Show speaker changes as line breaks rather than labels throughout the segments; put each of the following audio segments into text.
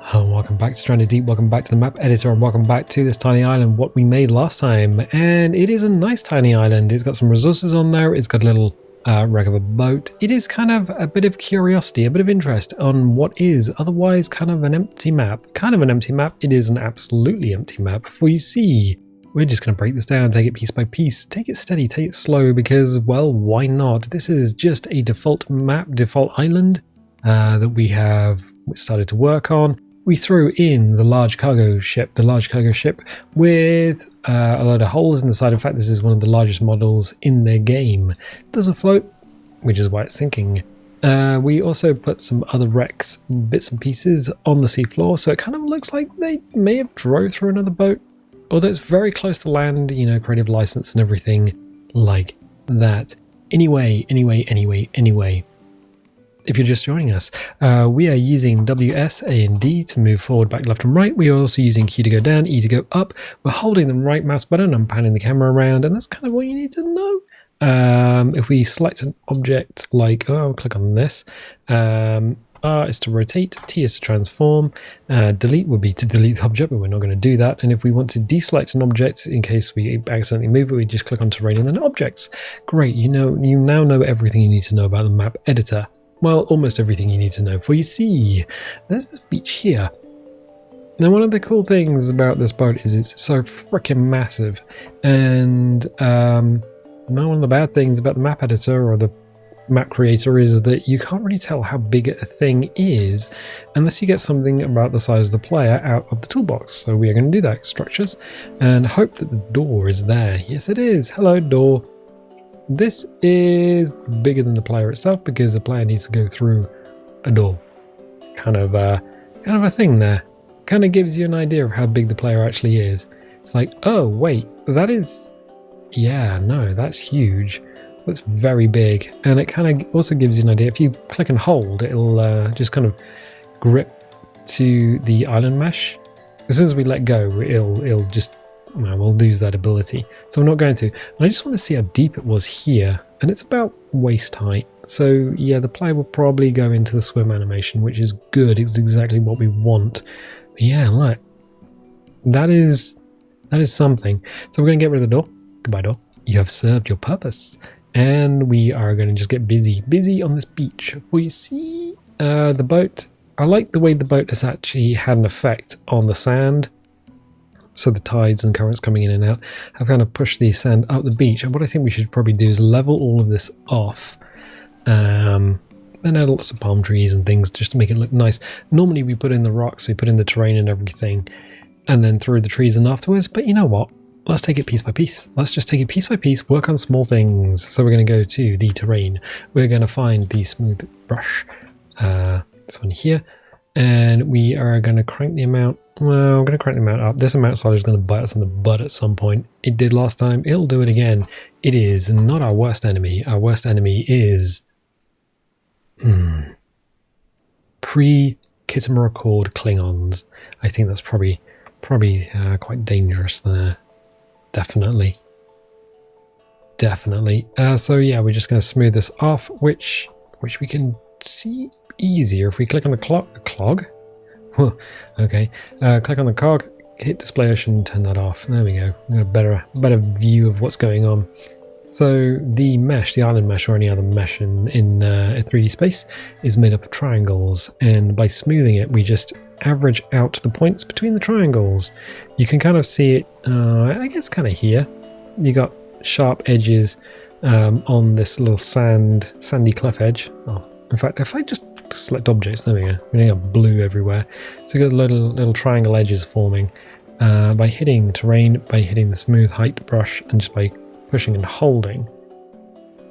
Hello, welcome back to Stranded Deep, welcome back to the map editor, and welcome back to this tiny island, what we made last time. And it is a nice tiny island. It's got some resources on there, it's got a little wreck of a boat. It is kind of a bit of curiosity, a bit of interest on what is otherwise kind of an empty map. Kind of an empty map, it is an absolutely empty map. For you see, we're just going to break this down, take it piece by piece, take it steady, take it slow, because, well, why not? This is just a default map, default island that we have started to work on. We threw in the large cargo ship with a load of holes in the side. In fact, this is one of the largest models in their game. It doesn't float, which is why it's sinking. We also put some other wrecks, bits and pieces on the seafloor, so it kind of looks like they may have drove through another boat. Although it's very close to land, you know, creative license and everything like that. Anyway. If you're just joining us, we are using W, S, A, and D to move forward, back, left, and right. We are also using Q to go down, E to go up. We're holding the right mouse button and panning the camera around, and that's kind of what you need to know. If we select an object like, I'll click on this. R is to rotate, T is to transform, delete would be to delete the object, but we're not going to do that. And if we want to deselect an object in case we accidentally move it, we just click on terrain and then objects. Great, you now know everything you need to know about the map editor. Well, almost everything you need to know. For you see, there's this beach here. Now, one of the cool things about this boat is it's so freaking massive. And one of the bad things about the map editor or the map creator is that you can't really tell how big a thing is unless you get something about the size of the player out of the toolbox. So we are going to do that, structures, and hope that the door is there. Yes, it is. Hello, door. This is bigger than the player itself because the player needs to go through a door. Kind of a thing there. Kind of gives you an idea of how big the player actually is. It's like, oh wait, that is, yeah, no, that's huge. That's very big, and it kind of also gives you an idea. If you click and hold, it'll just kind of grip to the island mesh. As soon as we let go, it'll just, well, we'll lose that ability. So I'm not going to. And I just want to see how deep it was here, and it's about waist height. So yeah, the player will probably go into the swim animation, which is good. It's exactly what we want. But yeah, look, that is something. So we're going to get rid of the door. Goodbye, door. You have served your purpose. And we are going to just get busy on this beach. Well, you see the boat. I like the way the boat has actually had an effect on the sand. So the tides and currents coming in and out have kind of pushed the sand up the beach. And what I think we should probably do is level all of this off. Then add lots of palm trees and things just to make it look nice. Normally we put in the rocks, we put in the terrain and everything, and then through the trees and afterwards. But you know what? Let's take it piece by piece. Let's just take it piece by piece, work on small things. So we're going to go to the terrain. We're going to find the smooth brush, this one here, and we are going to crank the amount. Well, we're going to crank the amount up. This amount solid is going to bite us in the butt at some point. It did last time. It'll do it again. It is not our worst enemy. Our worst enemy is pre-Khitomer Accord Klingons. I think that's probably quite dangerous there. Definitely. So yeah, we're just going to smooth this off, which we can see easier if we click on the clog. Okay, click on the cog, hit display ocean, turn that off. There we go. We got a better view of what's going on. So the mesh, the island mesh, or any other mesh in a 3D space, is made up of triangles, and by smoothing it, we just average out the points between the triangles. You can kind of see it, I guess, kind of here. You got sharp edges on this little sandy cliff edge. Oh, in fact, if I just select objects, there we go. We got blue everywhere. So you got little triangle edges forming by hitting terrain, by hitting the smooth height brush, and just by pushing and holding.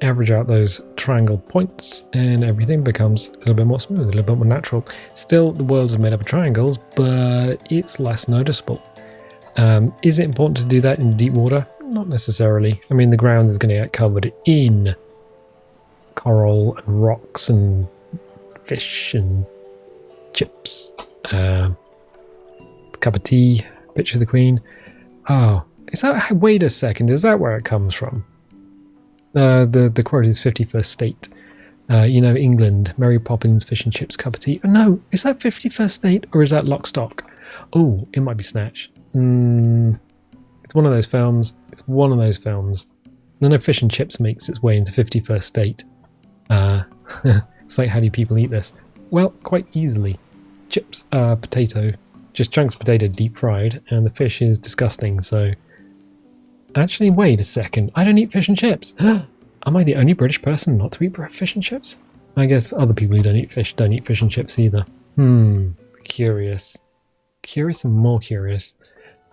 Average out those triangle points and everything becomes a little bit more smooth, a little bit more natural. Still, the world is made up of triangles, but it's less noticeable. Is it important to do that in deep water? Not necessarily. I mean, the ground is going to get covered in coral and rocks and fish and chips. Cup of tea, picture of the Queen. Oh, is that? Wait a second, is that where it comes from? The quote is 51st state. You know, England, Mary Poppins, fish and chips, cup of tea. Oh, no, is that 51st Date or is that Lock, Stock? Oh, it might be Snatch. It's one of those films. It's one of those films. I know fish and chips makes its way into 51st Date. It's like, how do people eat this? Well, quite easily. Chips, potato, just chunks of potato deep fried, and the fish is disgusting, so... Actually, wait a second. I don't eat fish and chips. Am I the only British person not to eat fish and chips? I guess other people who don't eat fish and chips either. Curious. Curious and more curious.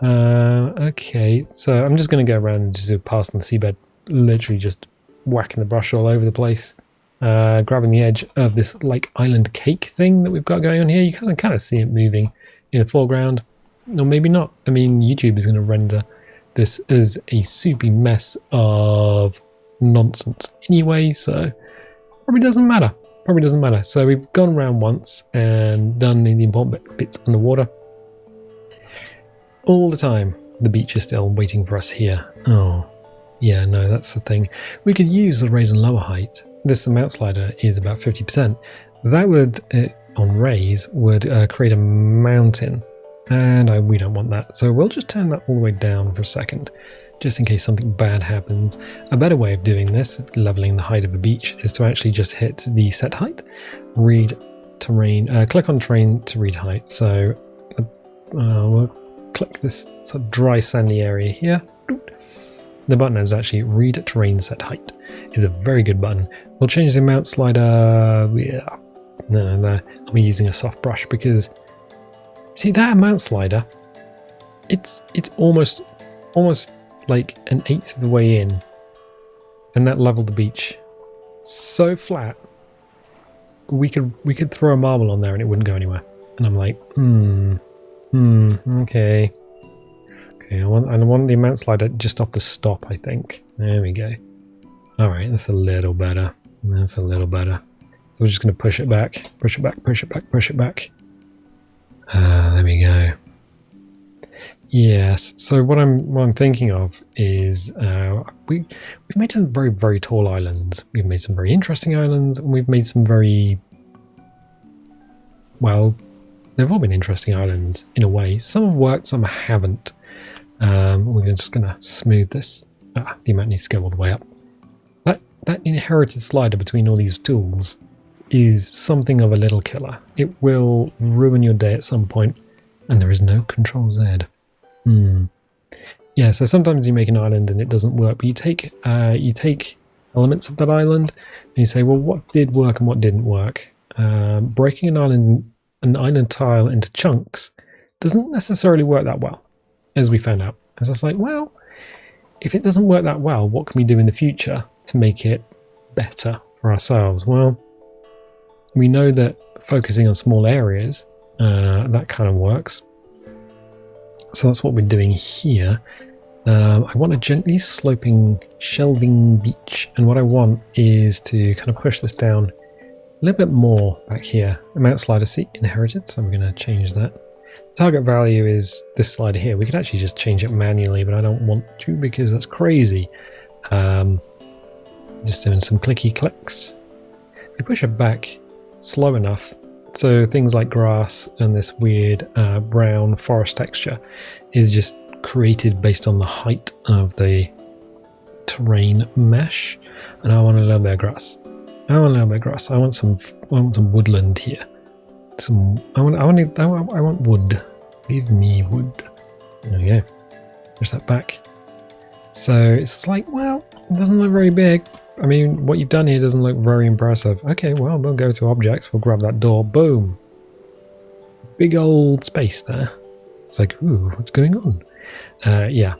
Okay, so I'm just going to go around and just pass on the seabed, literally just whacking the brush all over the place. Grabbing the edge of this like island cake thing that we've got going on here. You kind of see it moving in the foreground. Or maybe not. I mean, YouTube is going to render this as a soupy mess of nonsense anyway, so probably doesn't matter. Probably doesn't matter. So we've gone around once and done the important bits underwater. All the time, the beach is still waiting for us here. Oh, yeah, no, that's the thing. We could use the raise and lower height. This amount slider is about 50%. That would, on raise, would create a mountain. And we don't want that. So we'll just turn that all the way down for a second, just in case something bad happens. A better way of doing this, leveling the height of a beach, is to actually just hit the set height, read terrain, click on terrain to read height. So we'll click this sort of dry sandy area here. The button is actually read terrain set height. It's a very good button. We'll change the amount slider. Yeah, no, I'll be using a soft brush because see that amount slider. It's almost like an eighth of the way in, and that leveled the beach so flat. We could throw a marble on there and it wouldn't go anywhere. And I'm like, okay. Okay, I want the amount slider just off the stop, I think. There we go. Alright, that's a little better. That's a little better. So we're just going to push it back. Push it back, push it back, push it back. There we go. Yes, so what I'm thinking of is we've made some very, very tall islands. We've made some very interesting islands, and we've made some very... Well, they've all been interesting islands, in a way. Some have worked, some haven't. We're just going to smooth this. The amount needs to go all the way up. That inherited slider between all these tools is something of a little killer. It will ruin your day at some point, and there is no Control Z. Yeah, so sometimes you make an island and it doesn't work, but you take elements of that island and you say, well, what did work and what didn't work? Breaking an island tile into chunks doesn't necessarily work that well, as we found out. As I was like, well, if it doesn't work that well, what can we do in the future to make it better for ourselves? Well, we know that focusing on small areas, that kind of works. So that's what we're doing here. I want a gently sloping shelving beach, and what I want is to kind of push this down a little bit more back here. Amount slider seat inherited, so I'm going to change that. Target value is this slider here. We could actually just change it manually, but I don't want to because that's crazy. Just doing some clicky clicks. If we push it back slow enough, so things like grass and this weird brown forest texture is just created based on the height of the terrain mesh. And I want a little bit of grass. I want some woodland here. I want wood. Give me wood. There we go. Push that back. So it's like, well, it doesn't look very big. I mean, what you've done here doesn't look very impressive. Okay, well, we'll go to objects. We'll grab that door. Boom. Big old space there. It's like, ooh, what's going on? Yeah.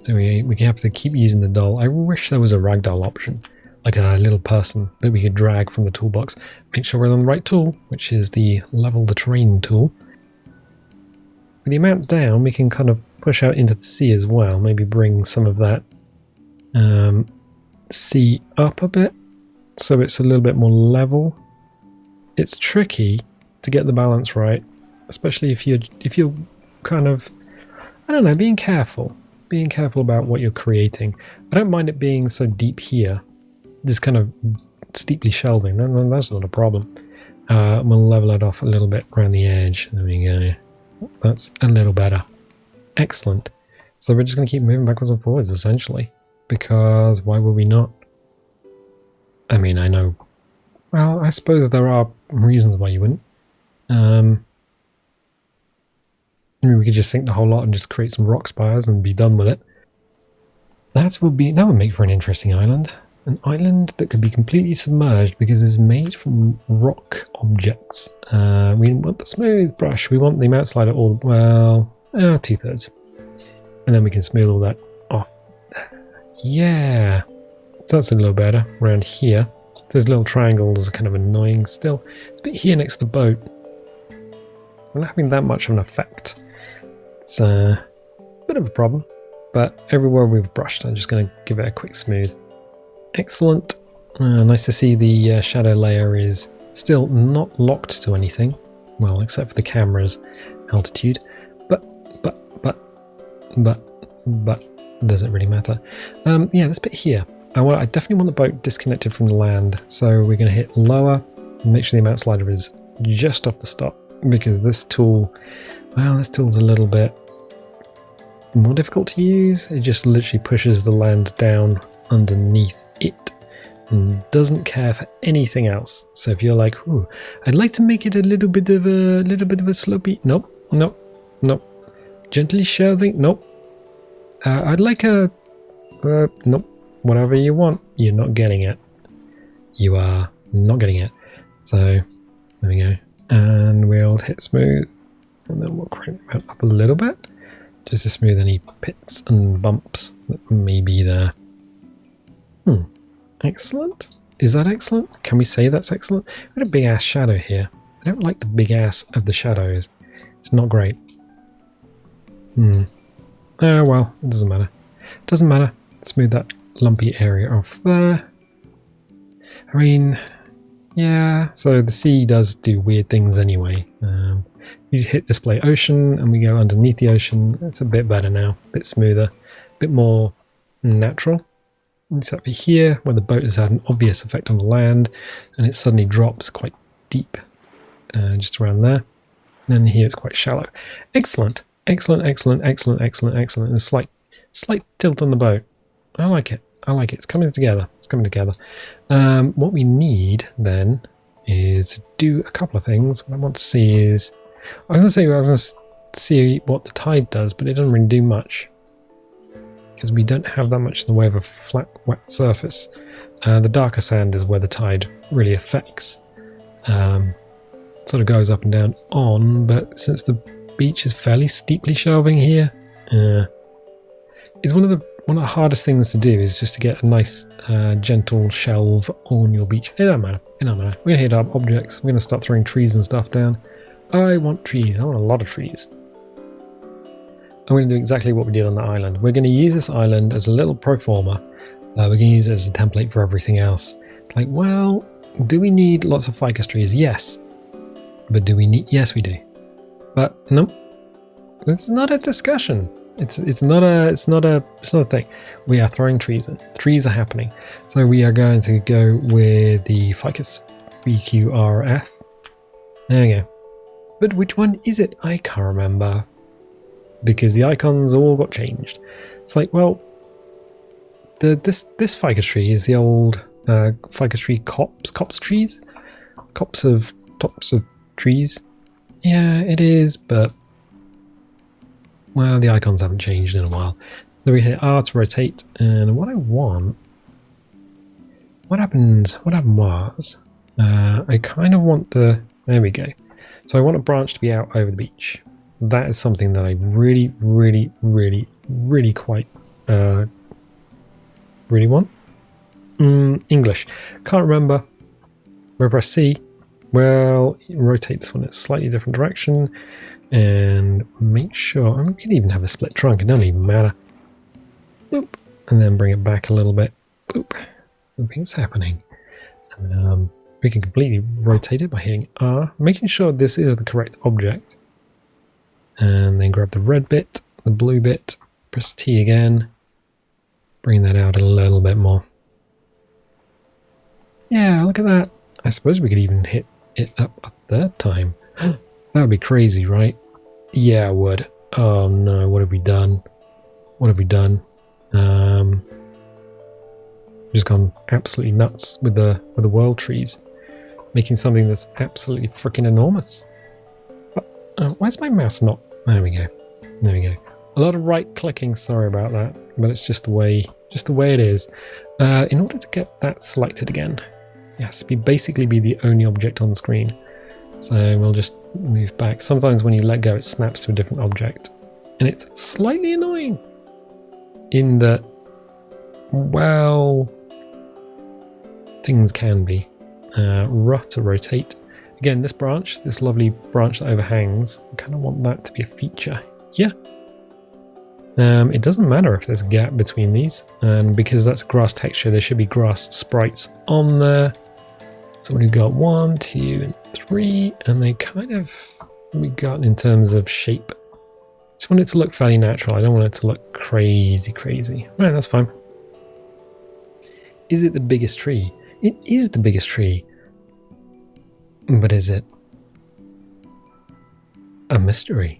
So we have to keep using the doll. I wish there was a ragdoll option, like a little person that we could drag from the toolbox. Make sure we're on the right tool, which is the level the terrain tool. With the amount down, we can kind of push out into the sea as well. Maybe bring some of that sea up a bit, so it's a little bit more level. It's tricky to get the balance right, especially if you're kind of, I don't know, being careful about what you're creating. I don't mind it being so deep here, just kind of steeply shelving. That's not a problem. We'll level it off a little bit around the edge. There we go. That's a little better. Excellent. So we're just going to keep moving backwards and forwards, essentially. Because why would we not? I mean, I know... Well, I suppose there are reasons why you wouldn't. I mean, we could just sink the whole lot and just create some rock spires and be done with it. That would make for an interesting island. An island that could be completely submerged because it's made from rock objects. We want the smooth brush. We want the mount slider all, well, 2/3. And then we can smooth all that off. Yeah. So that's a little better around here. Those little triangles are kind of annoying still. It's a bit here next to the boat. We're not having that much of an effect. It's a bit of a problem. But everywhere we've brushed, I'm just going to give it a quick smooth. Excellent. Nice to see the shadow layer is still not locked to anything. Well, except for the camera's altitude. But, doesn't really matter. Yeah, this bit here. I definitely want the boat disconnected from the land. So we're going to hit lower. And make sure the mount slider is just off the stop. Because this tool, well, this tool's a little bit more difficult to use. It just literally pushes the land down underneath it and doesn't care for anything else. So if you're like, ooh, I'd like to make it a little bit of a slopey, nope. Gently shelving, nope. I'd like a nope. Whatever you want, you're not getting it. You are not getting it. So there we go, and we'll hit smooth, and then we'll crank that up a little bit just to smooth any pits and bumps that may be there. Excellent. Is that excellent? Can we say that's excellent? We've got a big ass shadow here. I don't like the big ass of the shadows. It's not great. Oh well, it doesn't matter. It doesn't matter. Smooth that lumpy area off there. I mean, yeah, so the sea does do weird things anyway. You hit display ocean and we go underneath the ocean. It's a bit better now, a bit smoother, a bit more natural. Except for here, where the boat has had an obvious effect on the land, and it suddenly drops quite deep, just around there. And then here it's quite shallow. Excellent, excellent, excellent, excellent, excellent, excellent. And a slight tilt on the boat. I like it. I like it. It's coming together. It's coming together. What we need then is to do a couple of things. What I want to see is, I was going to see what the tide does, but it doesn't really do much. Because we don't have that much in the way of a flat, wet surface. The darker sand is where the tide really affects. Sort of goes up and down on, but since the beach is fairly steeply shelving here, it's one of the hardest things to do is just to get a nice gentle shelve on your beach. It don't matter. It don't matter. We're going to hit up objects. We're going to start throwing trees and stuff down. I want trees. I want a lot of trees. I'm going to do exactly what we did on the island. We're going to use this island as a little pro forma. We're going to use it as a template for everything else. Like, well, do we need lots of ficus trees? Yes. But do we need... Yes, we do. But no, it's not a discussion. It's not a thing. We are throwing trees in. Trees are happening. So we are going to go with the ficus BQRF. There we go. But which one is it? I can't remember. Because the icons all got changed. It's like, well, this ficus tree is the old ficus tree copse trees? Tops of trees? Yeah, it is, but well, the icons haven't changed in a while. So we hit R to rotate, and what happened was, I kind of want there we go. So I want a branch to be out over the beach. That is something that I really quite really want. English. Can't remember. Where press C. Well, rotate this one in a slightly different direction and make sure, I mean, we can even have a split trunk, it doesn't even matter. Boop. And then bring it back a little bit. Boop. Nothing's happening. And we can completely rotate it by hitting R, making sure this is the correct object. And then grab the red bit, the blue bit, press T again, bring that out a little bit more. Yeah, look at that. I suppose we could even hit it up a third time. That would be crazy, right? Yeah, it would. Oh no, what have we done? What have we done? Just gone absolutely nuts with the world trees, making something that's absolutely freaking enormous. Where's my mouse not? There we go. There we go. A lot of right clicking. Sorry about that, but it's just the way it is. In order to get that selected again, it has to basically be the only object on the screen. So we'll just move back. Sometimes when you let go, it snaps to a different object, and it's slightly annoying. In that, well, things can be. To rotate. Again, this branch, this lovely branch that overhangs, I kind of want that to be a feature. Yeah. It doesn't matter if there's a gap between these, and because that's grass texture, there should be grass sprites on there. So we've got 1, 2, and 3, and they kind of, we got in terms of shape. Just want it to look fairly natural. I don't want it to look crazy. Right, that's fine. Is it the biggest tree? It is the biggest tree. But is it a mystery?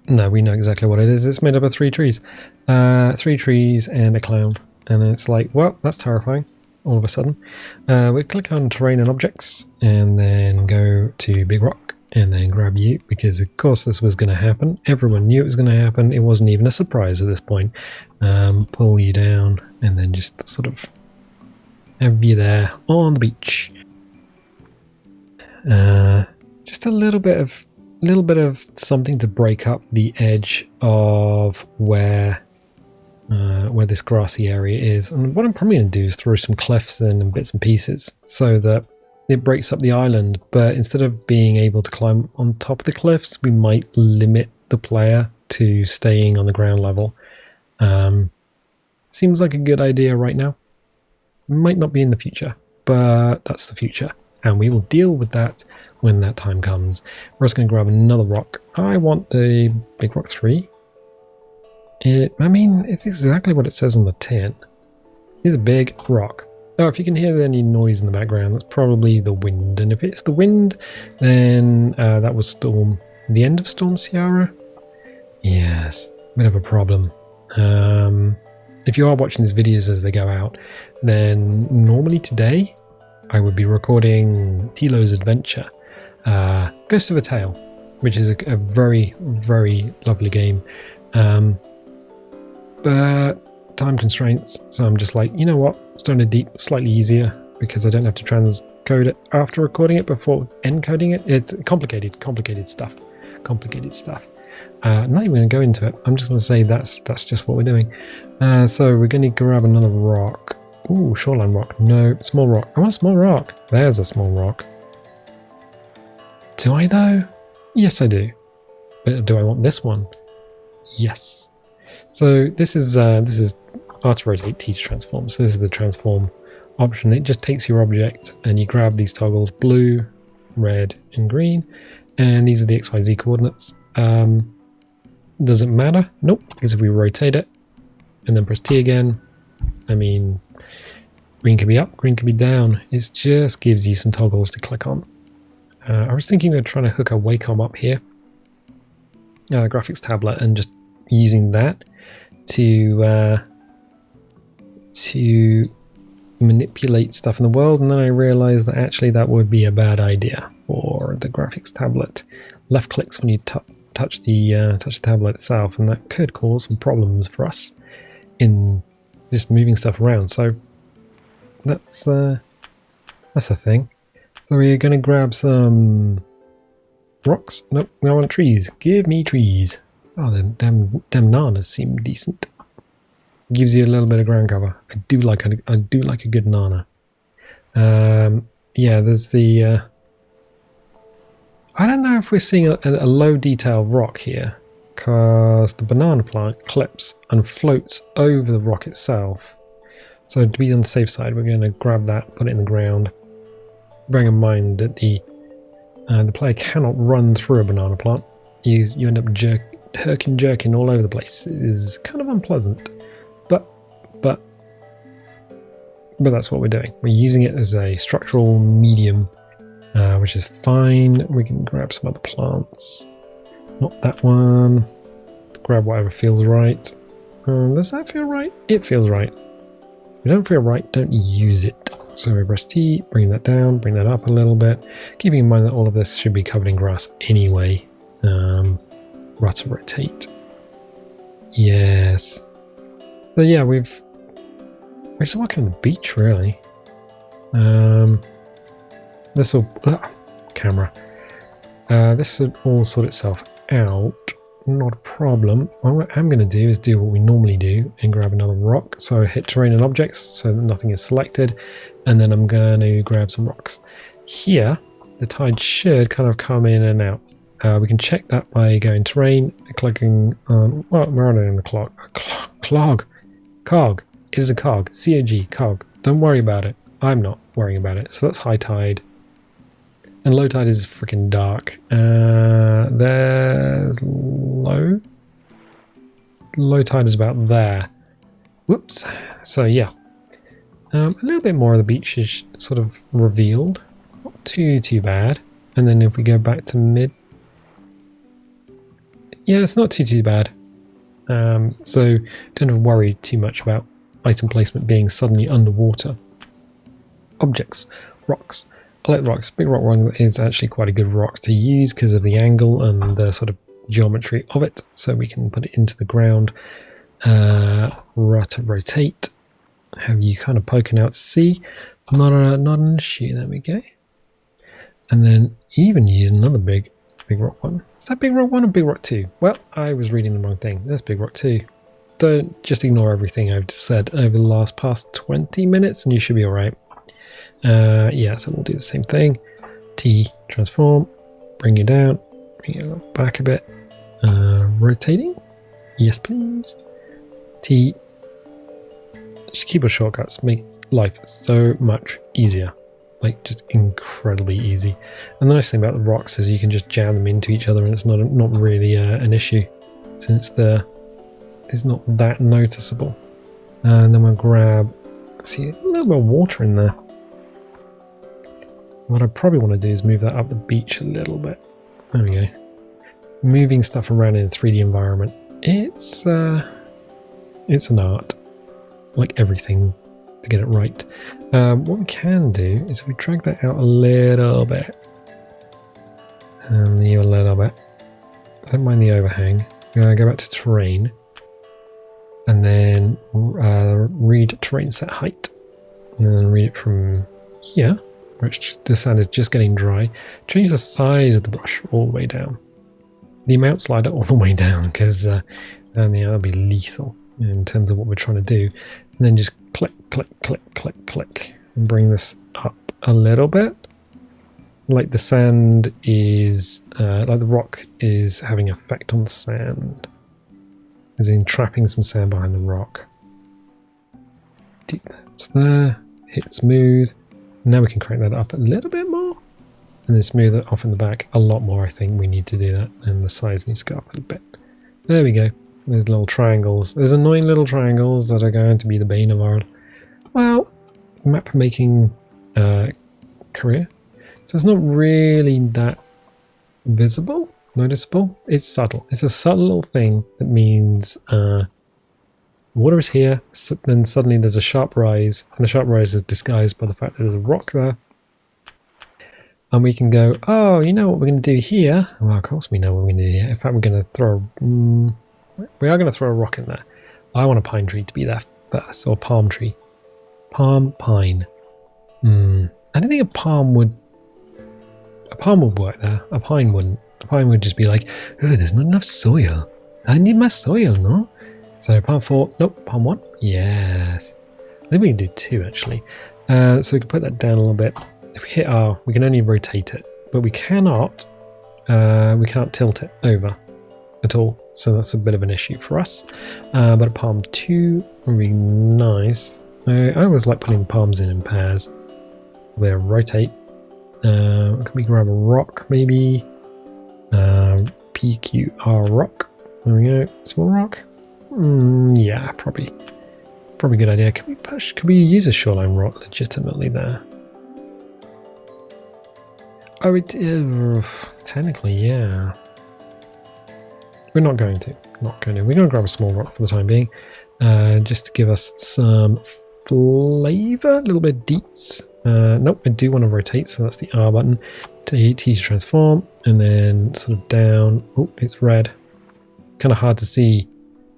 No, we know exactly what it is. It's made up of 3 trees. 3 trees and a clown. And it's like, well, that's terrifying. All of a sudden. We click on terrain and objects and then go to big rock and then grab you, because of course this was going to happen. Everyone knew it was going to happen. It wasn't even a surprise at this point. Pull you down and then just sort of have you there on the beach. Just a little bit of something to break up the edge of where this grassy area is. And what I'm probably going to do is throw some cliffs in and bits and pieces so that it breaks up the island. But instead of being able to climb on top of the cliffs, we might limit the player to staying on the ground level. Seems like a good idea right now. Might not be in the future, but that's the future. And we will deal with that when that time comes. We're just going to grab another rock. I want the big rock 3. I mean, it's exactly what it says on the tin. It's a big rock. Oh, if you can hear any noise in the background, that's probably the wind. And if it's the wind, then that was the end of Storm Ciara. Yes, bit of a problem. If you are watching these videos as they go out, then normally today I would be recording Tilo's Adventure, Ghost of a Tale, which is a very, very lovely game. But time constraints, so I'm just like, you know what, Stone of Deep slightly easier because I don't have to transcode it after recording it before encoding it. It's complicated stuff. I'm not even going to go into it. I'm just going to say that's just what we're doing. So we're going to grab another rock. Ooh, shoreline rock. No, small rock. I want a small rock. There's a small rock. Do I though? Yes, I do. But do I want this one? Yes. So this is R to rotate, T to transform. So this is the transform option. It just takes your object and you grab these toggles, blue, red, and green, and these are the XYZ coordinates. Does it matter? Nope, because if we rotate it and then press T again, I mean, green can be up, green can be down. It just gives you some toggles to click on. I was thinking of trying to hook a Wacom up here, graphics tablet, and just using that to manipulate stuff in the world, and then I realized that actually that would be a bad idea for the graphics tablet. Left clicks when you touch the tablet itself, and that could cause some problems for us in just moving stuff around. So that's a thing. So we're going to grab some rocks. Nope, we want trees. Give me trees. Oh, them nanas seem decent. Gives you a little bit of ground cover. I do like a good nana. Yeah, there's the. I don't know if we're seeing a low detail rock here, because the banana plant clips and floats over the rock itself. So to be on the safe side, we're going to grab that, put it in the ground. Bearing in mind that the player cannot run through a banana plant. You end up jerking all over the place. It is kind of unpleasant, but but that's what we're doing. We're using it as a structural medium, which is fine. We can grab some other plants. Not that one. Grab whatever feels right. Does that feel right? It feels right. If it don't feel right, don't use it. So we press T, bring that down, bring that up a little bit. Keeping in mind that all of this should be covered in grass anyway. Rotate. Yes. So yeah, we're just walking on the beach really. This will camera. This will all sort itself out. Not a problem. What I'm going to do is do what we normally do and grab another rock. So I hit terrain and objects so that nothing is selected, and then I'm going to grab some rocks. Here, the tide should kind of come in and out. We can check that by going terrain, clicking on, well, we're already in the cog. Cog. It is a cog. C-O-G, cog. Don't worry about it. I'm not worrying about it. So that's high tide. And low tide is freaking dark. There's low. Low tide is about there. Whoops. So yeah. A little bit more of the beach is sort of revealed. Not too bad. And then if we go back to mid. Yeah, it's not too bad. So don't have to worry too much about item placement being suddenly underwater. Objects. Rocks. I like rocks. Big rock one is actually quite a good rock to use because of the angle and the sort of geometry of it. So we can put it into the ground. Rotate. Have you kind of poking out to sea? Not an issue. There we go. And then even use another big rock one. Is that big rock one or big rock 2? Well, I was reading the wrong thing. That's big rock 2. Don't just ignore everything I've just said over the past 20 minutes and you should be alright. Yeah, so we'll do the same thing. T, transform, bring it down, bring it back a bit. Rotating? Yes, please. T. Keyboard shortcuts make life so much easier. Like, just incredibly easy. And the nice thing about the rocks is you can just jam them into each other and it's not really an issue since it's not that noticeable. And then we'll grab, see, a little bit of water in there. What I probably want to do is move that up the beach a little bit. There we go. Moving stuff around in a 3D environment. It's an art. Like everything, to get it right. What we can do is if we drag that out a little bit. And a little bit. I don't mind the overhang. I'm going to go back to terrain. And then read terrain set height. And then read it from here, which the sand is just getting dry. Change the size of the brush all the way down. The amount slider all the way down, because then that'll be lethal in terms of what we're trying to do. And then just click, and bring this up a little bit. Like the sand is, like the rock is having effect on the sand. As in trapping some sand behind the rock. That's there. Hit smooth. Now we can crank that up a little bit more. And then smooth it off in the back a lot more. I think we need to do that. And the size needs to go up a bit. There we go. There's little triangles. There's annoying little triangles that are going to be the bane of our, well, map making career. So it's not really that visible, noticeable. It's subtle. It's a subtle little thing that means water is here, then suddenly there's a sharp rise, and the sharp rise is disguised by the fact that there's a rock there. And we can go, oh, you know what we're going to do here? Well, of course we know what we're going to do here. In fact, we're going to throw, we are going to throw a rock in there. I want a pine tree to be there first, or palm tree. Pine. I don't think a palm would work there. A pine wouldn't. A pine would just be like, oh, there's not enough soil. I need my soil, no? So palm 4, nope, palm 1, yes. I think we can do 2 actually. So we can put that down a little bit. If we hit R, we can only rotate it, but we can't tilt it over at all. So that's a bit of an issue for us. But a palm 2 would be nice. I always like putting palms in pairs. We'll rotate. Can we grab a rock maybe? PQR rock. There we go. Small rock. Yeah, probably. Probably a good idea. Could we use a shoreline rock legitimately there? Oh, technically, yeah. We're not going to. We're going to grab a small rock for the time being, just to give us some flavor, a little bit of deets. Nope, I do want to rotate, so that's the R button. T to transform, and then sort of down. Oh, it's red. Kind of hard to see.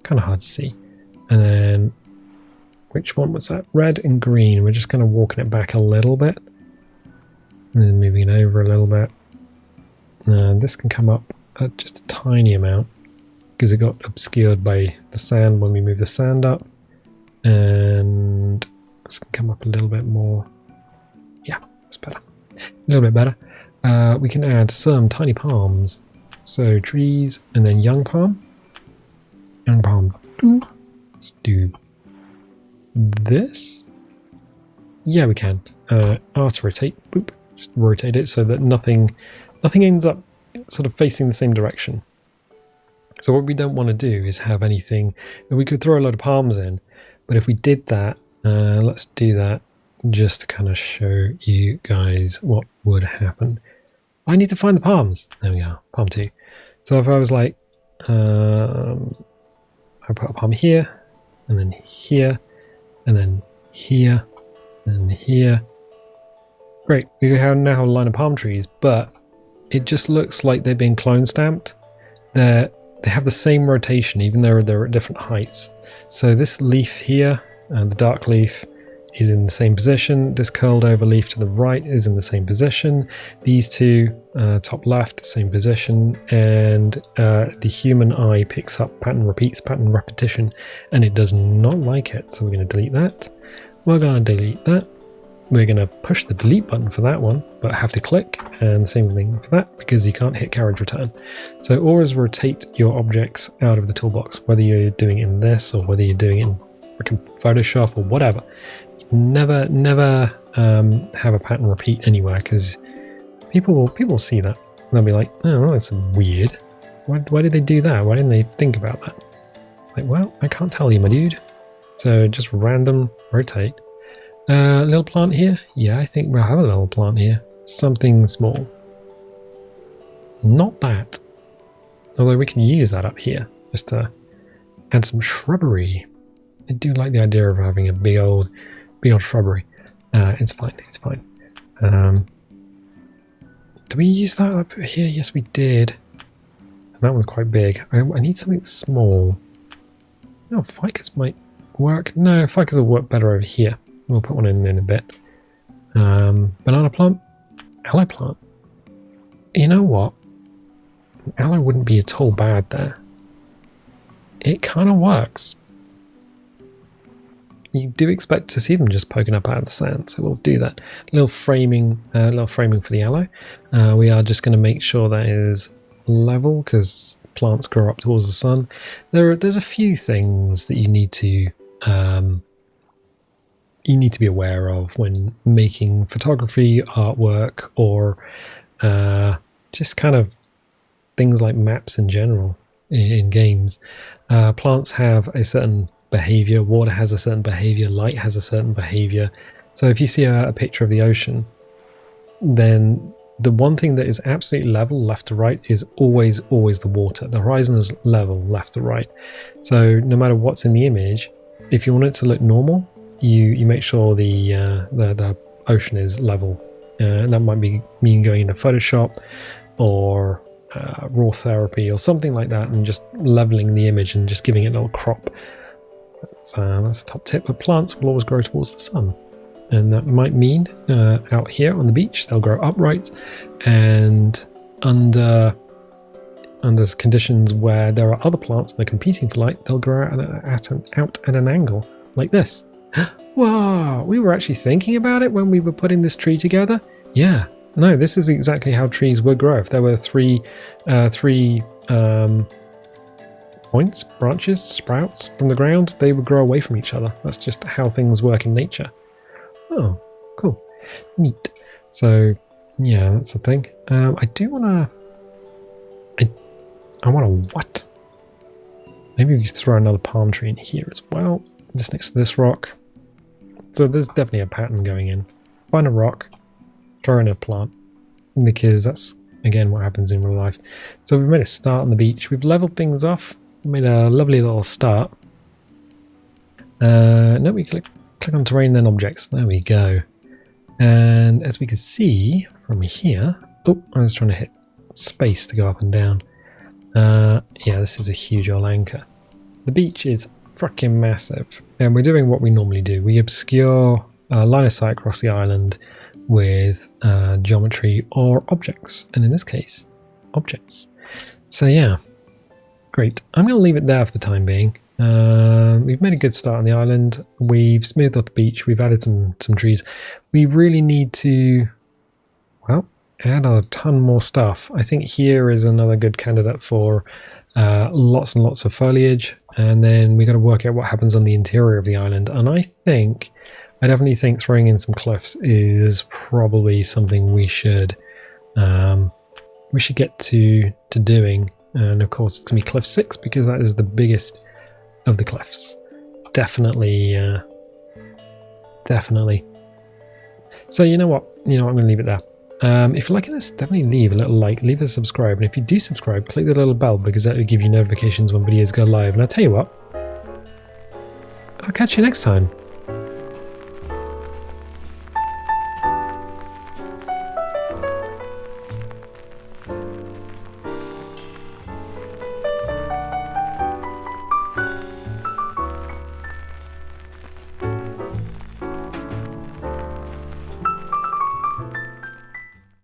And then, which one was that? Red and green. We're just kind of walking it back a little bit, and then moving it over a little bit. This can come up just a tiny amount, because it got obscured by the sand when we move the sand up. And this can come up a little bit more. Yeah, that's better. A little bit better. We can add some tiny palms. So trees and then young palm. Young palm. Let's do this. Yeah, we can. R to rotate. Boop. Just rotate it so that nothing ends up sort of facing the same direction. So what we don't want to do is have anything, and we could throw a lot of palms in, but if we did that, let's do that just to kind of show you guys what would happen. I need to find the palms. There we go, palm 2. So if I was like, I put a palm here, and then here, and then here, and here. Great, we now have a line of palm trees, but it just looks like they've been clone stamped. They have the same rotation, even though they're at different heights. So this leaf here, the dark leaf, is in the same position. This curled over leaf to the right is in the same position. These two, top left, same position. And the human eye picks up pattern repeats, pattern repetition, and it does not like it. So we're going to delete that. We're going to delete that. We're going to push the delete button for that one, but have to click, and same thing for that, because you can't hit carriage return. So always rotate your objects out of the toolbox, whether you're doing it in this, or whether you're doing it in freaking Photoshop or whatever. Never have a pattern repeat anywhere, because people will see that. And they'll be like, oh, that's weird. Why did they do that? Why didn't they think about that? Like, well, I can't tell you, my dude. So just random rotate. Little plant here? Yeah, I think we'll have a little plant here. Something small. Not that. Although we can use that up here, just to add some shrubbery. I do like the idea of having a big old shrubbery. It's fine, it's fine. Do we use that up here? Yes, we did. And that one's quite big. I need something small. No, ficus might work. No, ficus will work better over here. We'll put one in a bit. Banana plant, aloe plant. You know what? Aloe wouldn't be at all bad there. It kind of works. You do expect to see them just poking up out of the sand, so we'll do that. A little framing for the aloe. We are just going to make sure that is level, because plants grow up towards the sun. There's a few things that you need to be aware of when making photography, artwork, or just kind of things like maps in general in games. Plants have a certain behavior, water has a certain behavior, light has a certain behavior. So if you see a picture of the ocean, then the one thing that is absolutely level left to right is always the water. The horizon is level left to right. So no matter what's in the image, if you want it to look normal, you make sure the ocean is level. And that might mean going into Photoshop or raw therapy or something like that, and just leveling the image and just giving it a little crop. That's a top tip. But plants will always grow towards the sun, and that might mean out here on the beach they'll grow upright, and under conditions where there are other plants and they're competing for light, they'll grow out at an angle like this. Whoa, we were actually thinking about it when we were putting this tree together. Yeah, no, this is exactly how trees would grow. If there were three points, branches, sprouts from the ground, they would grow away from each other. That's just how things work in nature. Oh, cool. Neat. So, yeah, that's the thing. I do want to... I want to what? Maybe we could throw another palm tree in here as well. just next to this rock. So there's definitely a pattern going in. Find a rock, throw in a plant, because that's, again, what happens in real life. So we've made a start on the beach. We've leveled things off, made a lovely little start. No, we click on terrain, then objects. There we go. And as we can see from here, oh, I was trying to hit space to go up and down. Yeah, this is a huge old anchor. The beach is freaking massive, and we're doing what we normally do. We obscure line of sight across the island with geometry or objects, and in this case, objects. So yeah, great. I'm going to leave it there for the time being. We've made a good start on the island. We've smoothed out the beach. We've added some trees. We really need to, well, add a ton more stuff. I think here is another good candidate for lots and lots of foliage, and then we got to work out what happens on the interior of the island. And I definitely think throwing in some cliffs is probably something we should get to doing. And of course, it's gonna be cliff 6 because that is the biggest of the cliffs. Definitely. So you know what? I'm gonna leave it there. If you're liking this, definitely leave a little like, leave a subscribe, and if you do subscribe, click the little bell because that will give you notifications when videos go live. And I'll tell you what, I'll catch you next time.